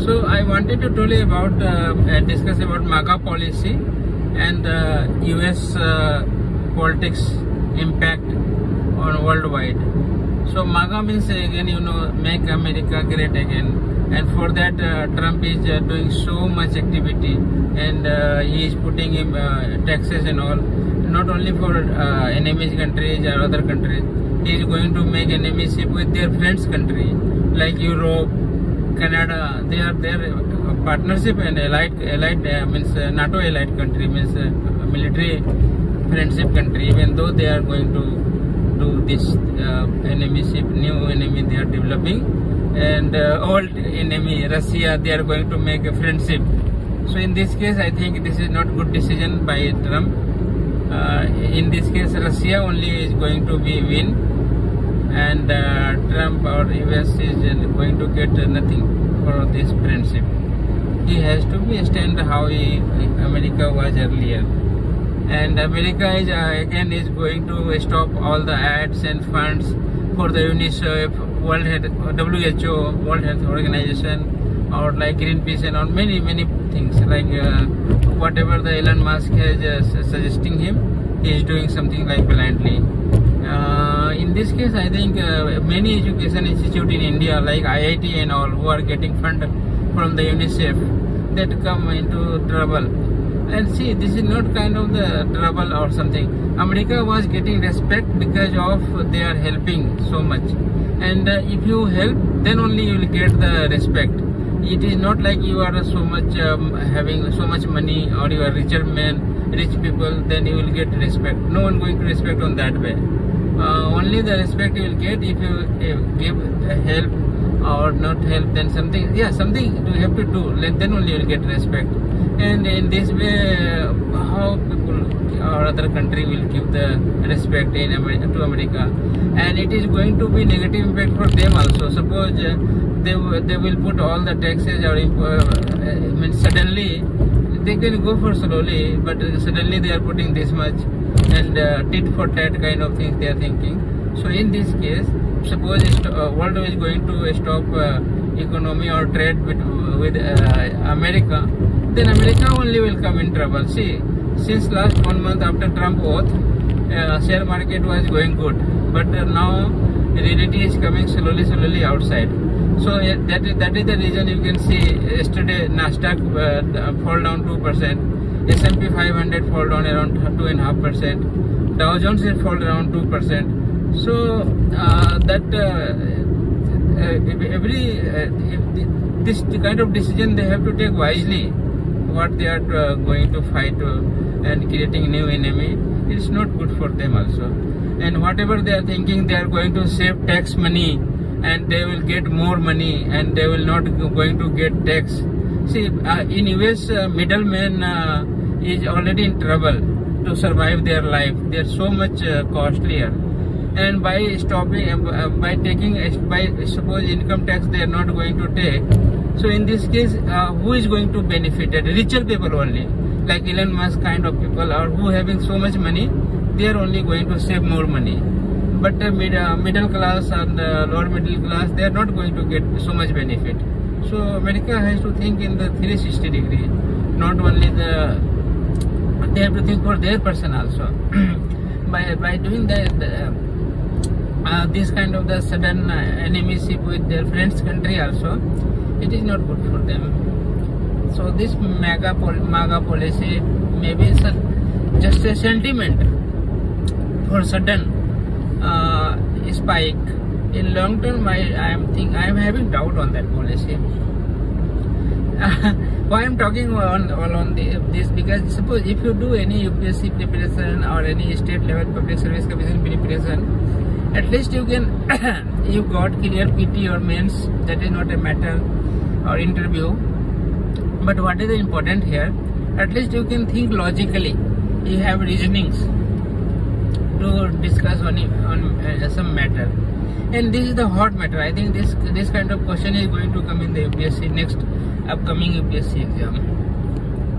So I wanted to tell you about discuss about MAGA policy and US politics impact on worldwide. So MAGA means again, make America great again, and for that Trump is doing so much activity, and he is putting him taxes and all, not only for enemies countries or other countries. He is going to make enemyship with their friends country like Europe, Canada. They are their partnership and allied means NATO allied country, means military friendship country. Even though they are going to do this enemyship, new enemy they are developing, and old enemy Russia, they are going to make a friendship. So in this case, I think this is not good decision by Trump. In this case, Russia only is going to be win, and Trump or US is going to get nothing for this friendship. He has to be stand how America was earlier, and America is again is going to stop all the ads and funds for the UNICEF, WHO, World Health Organization, or like Greenpeace, and on many things like whatever the Elon Musk has suggesting him, he is doing something like blindly. In this case, I think many education institute in India like IIT and all, who are getting fund from the UNICEF, that come into trouble. And see, this is not kind of the trouble or something. America was getting respect because of they are helping so much, and if you help, then only you will get the respect. It is not like you are so much having so much money, or you are richer man, rich people, then you will get respect. No one going to respect on that way. Only the respect you will get if you give help or not help, then something you have to do, then only you will get respect. And in this way, how people or other country will give the respect in to America, and it is going to be negative impact for them also. Suppose they will put all the taxes, or suddenly they can go for slowly, but suddenly they are putting this much, and tit for tat kind of things they are thinking. So in this case, suppose world is going to stop economy or trade with America, then America only will come in trouble. See, since last 1 month after Trump oath, share market was going good, but now reality is coming slowly outside. So that is the reason you can see yesterday Nasdaq fall down 2%, S&P 500 fall down around 2.5%, Dow Jones is fall down 2%. So this kind of decision they have to take wisely. What they are going to fight and creating new enemy, it's not good for them also. And whatever they are thinking, they are going to save tax money, and they will get more money, and they will not going to get tax. See, in US, middlemen is already in trouble to survive their life. They are so much costlier, and by stopping, by suppose income tax they are not going to take. So in this case, who is going to benefit? Richer people only, like Elon Musk kind of people, or who having so much money, they are only going to save more money. But the middle class and the lower middle class, they are not going to get so much benefit. So America has to think in the 360 degree, not only they have to think for their person also. by doing that, this kind of the sudden enemyship with their friends country also, it is not good for them. So this MAGA policy maybe is just a sentiment for sudden spike. In long term, I am having doubt on that policy. Why I am talking on this, because suppose if you do any UPSC preparation or any state level public service commission preparation, at least you can you got clear PT or mains, that is not a matter, or interview. But what is important here, at least you can think logically, you have reasonings to discuss on some matter. And this is the hot matter. I think this kind of question is going to come in the UPSC next upcoming UPSC exam.